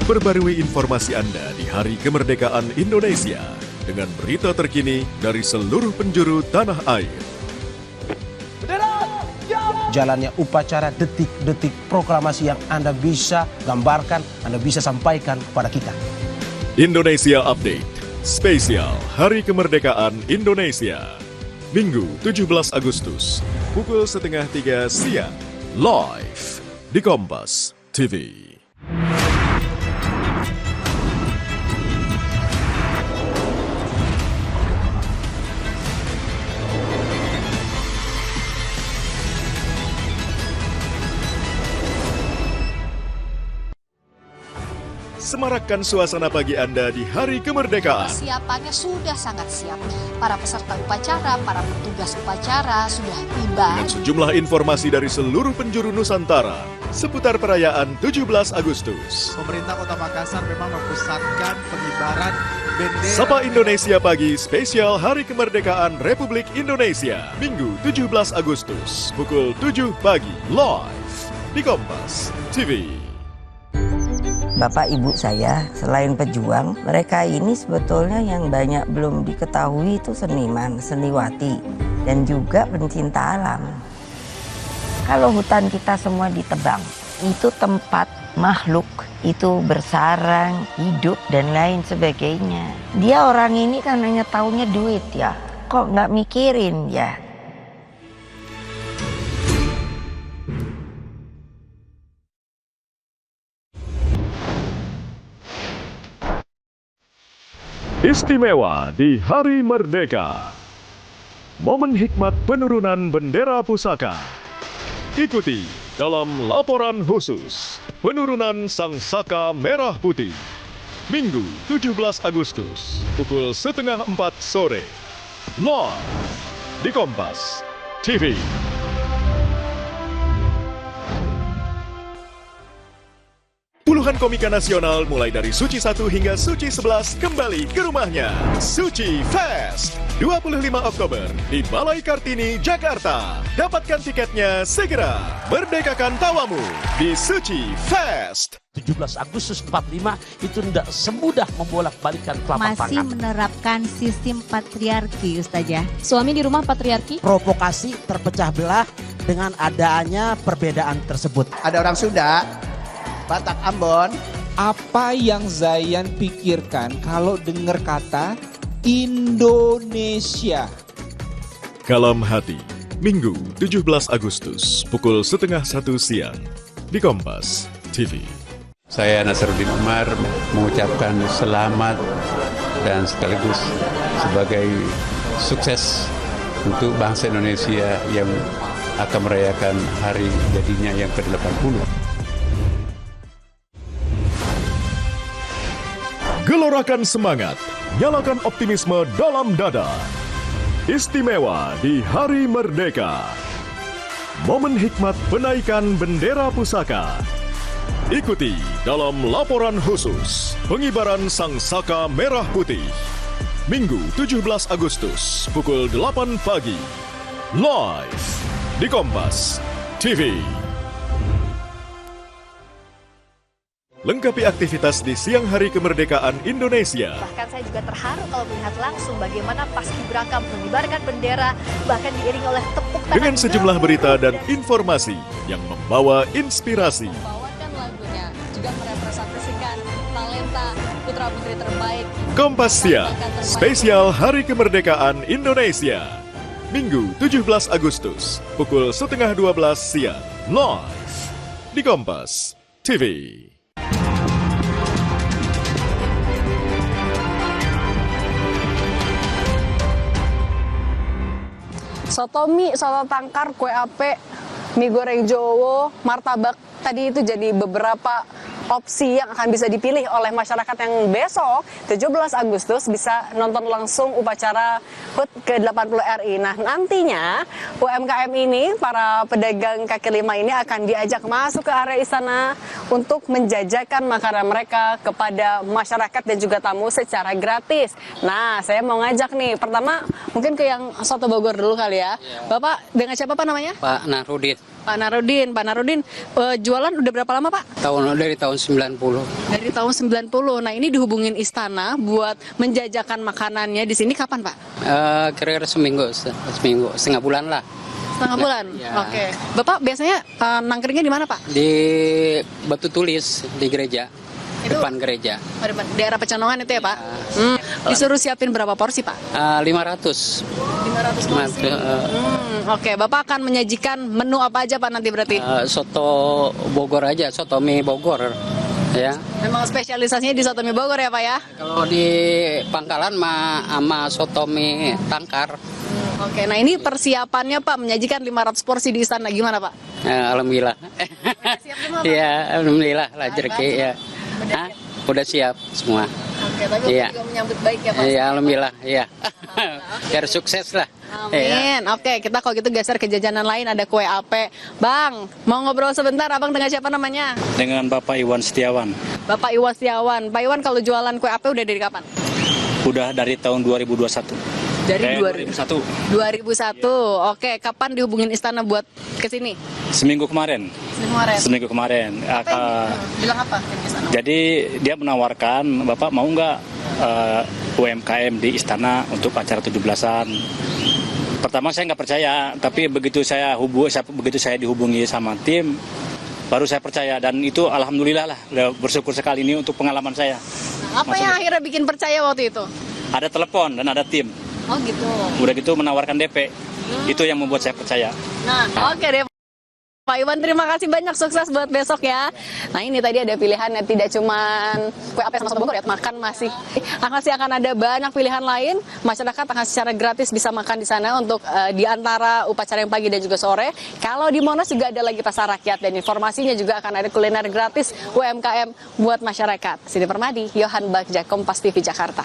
Perbarui informasi Anda di Hari Kemerdekaan Indonesia dengan berita terkini dari seluruh penjuru tanah air. Jalannya upacara detik-detik proklamasi yang Anda bisa gambarkan, Anda bisa sampaikan kepada kita. Indonesia Update, spesial Hari Kemerdekaan Indonesia. Minggu 17 Agustus, pukul 2:30 siang, live di Kompas TV. Semarakkan suasana pagi Anda di Hari Kemerdekaan. Persiapannya sudah sangat siap. Para peserta upacara, para petugas upacara sudah tiba. Dengan sejumlah informasi dari seluruh penjuru Nusantara seputar perayaan 17 Agustus. Pemerintah Kota Makassar memang mempusatkan pengibaran bendera. Sapa Indonesia Pagi spesial Hari Kemerdekaan Republik Indonesia. Minggu 17 Agustus, pukul 7 pagi, live di Kompas TV. Bapak ibu saya selain pejuang, mereka ini sebetulnya yang banyak belum diketahui itu seniman, seniwati, dan juga pencinta alam. Kalau hutan kita semua ditebang, itu tempat makhluk itu bersarang, hidup, dan lain sebagainya. Dia orang ini kan hanya taunya duit ya, kok nggak mikirin ya. Istimewa di Hari Merdeka. Momen hikmat penurunan bendera pusaka. Ikuti dalam laporan khusus penurunan Sang Saka Merah Putih. Minggu 17 Agustus, pukul 3:30 sore. Live di Kompas TV. Puluhan komika nasional mulai dari Suci 1 hingga Suci 11 kembali ke rumahnya. Suci Fest 25 Oktober di Balai Kartini, Jakarta. Dapatkan tiketnya segera. Merdekakan tawamu di Suci Fest. 17 Agustus 45 itu tidak semudah membolak-balikan telapak tangan. Masih menerapkan sistem patriarki, Ustazah. Suami di rumah patriarki. Provokasi terpecah belah dengan adanya perbedaan tersebut. Ada orang Sunda, Batak Ambon. Apa yang Zayan pikirkan kalau dengar kata Indonesia? Kalam Hati, Minggu 17 Agustus, pukul 12:30 siang di Kompas TV. Saya Nasruddin Umar mengucapkan selamat dan sekaligus sebagai sukses untuk bangsa Indonesia yang akan merayakan hari jadinya yang ke-80. Gelorakan semangat, nyalakan optimisme dalam dada. Istimewa di Hari Merdeka. Momen hikmat penaikan bendera pusaka. Ikuti dalam laporan khusus pengibaran Sang Saka Merah Putih. Minggu 17 Agustus, pukul 8 pagi. Live di Kompas TV. Lengkapi aktivitas di siang hari kemerdekaan Indonesia. Bahkan saya juga terharu kalau melihat langsung bagaimana paskibraka mengibarkan bendera, bahkan diiringi oleh tepuk tangan. Dengan sejumlah berita dan informasi yang membawa inspirasi. Membawakan lagunya, juga merepresentasikan talenta putra-putri terbaik. Kompas Siang, spesial Hari Kemerdekaan Indonesia. Minggu 17 Agustus, pukul 11:30 siang, live di Kompas TV. Soto mie, soto tangkar, kue ape, mie goreng Jowo, martabak, tadi itu jadi beberapa opsi yang akan bisa dipilih oleh masyarakat yang besok 17 Agustus bisa nonton langsung upacara HUT ke-80 RI. Nah, nantinya UMKM ini, para pedagang kaki lima ini akan diajak masuk ke area istana untuk menjajakan makanan mereka kepada masyarakat dan juga tamu secara gratis. Nah, saya mau ngajak nih, pertama mungkin ke yang Soto Bogor dulu kali ya. Bapak dengan siapa Pak namanya? Pak Nasruddin. Pak Narudin, jualan udah berapa lama Pak? Dari tahun 90. Dari tahun 90. Nah ini dihubungin istana buat menjajakan makanannya di sini kapan Pak? Kira-kira seminggu, setengah bulan lah. Setengah bulan? Ya. Oke. Bapak biasanya nangkringnya di mana Pak? Di Batu Tulis, di gereja. Itu? Depan gereja. Oh, depan daerah Pecenongan itu ya Pak? Disuruh siapin berapa porsi Pak? 500. 500 porsi. Oke, Bapak akan menyajikan menu apa aja Pak nanti berarti? Soto Bogor aja, soto mie Bogor. Ya. Memang spesialisasinya di soto mie Bogor ya Pak ya? Kalau di Pangkalan sama soto mie Tangkar. Oke, nah ini persiapannya Pak menyajikan 500 porsi di istana gimana Pak? Alhamdulillah. Siap semua Pak? Iya, alhamdulillah lah rezeki ya. Udah siap semua. Oke, tapi Bapak juga menyambut baik ya Pak? Iya, alhamdulillah, iya. Biar sukses lah. Amin. Oke, kita kalau gitu geser ke jajanan lain, ada kue ape. Bang, mau ngobrol sebentar, Abang dengan siapa namanya? Dengan Bapak Iwan Setiawan. Bapak Iwan Setiawan. Pak Iwan kalau jualan kue ape udah dari kapan? Udah dari tahun 2021. Dari 2001. 2001. Oke, kapan dihubungin istana buat kesini? Seminggu kemarin. Seminggu kemarin. Bilang apa ke istana? Jadi dia menawarkan, Bapak mau nggak UMKM di istana untuk acara 17-an. Pertama saya nggak percaya, tapi begitu saya dihubungi sama tim, baru saya percaya, dan itu alhamdulillah lah, bersyukur sekali ini untuk pengalaman saya. Nah, apa yang akhirnya bikin percaya waktu itu? Ada telepon dan ada tim. Oh gitu. Udah gitu menawarkan DP. Itu yang membuat saya percaya. Nah, oke deh. Pak Iwan, terima kasih banyak, sukses buat besok ya. Nah ini tadi ada pilihannya, tidak cuma kue ape sama soto Bogor ya, makan masih akan ada banyak pilihan lain. Masyarakat akan secara gratis bisa makan di sana untuk di antara upacara yang pagi dan juga sore. Kalau di Monas juga ada lagi pasar rakyat, dan informasinya juga akan ada kuliner gratis UMKM buat masyarakat. Siti Permadi, Yohan Bagja, Kompas TV Jakarta.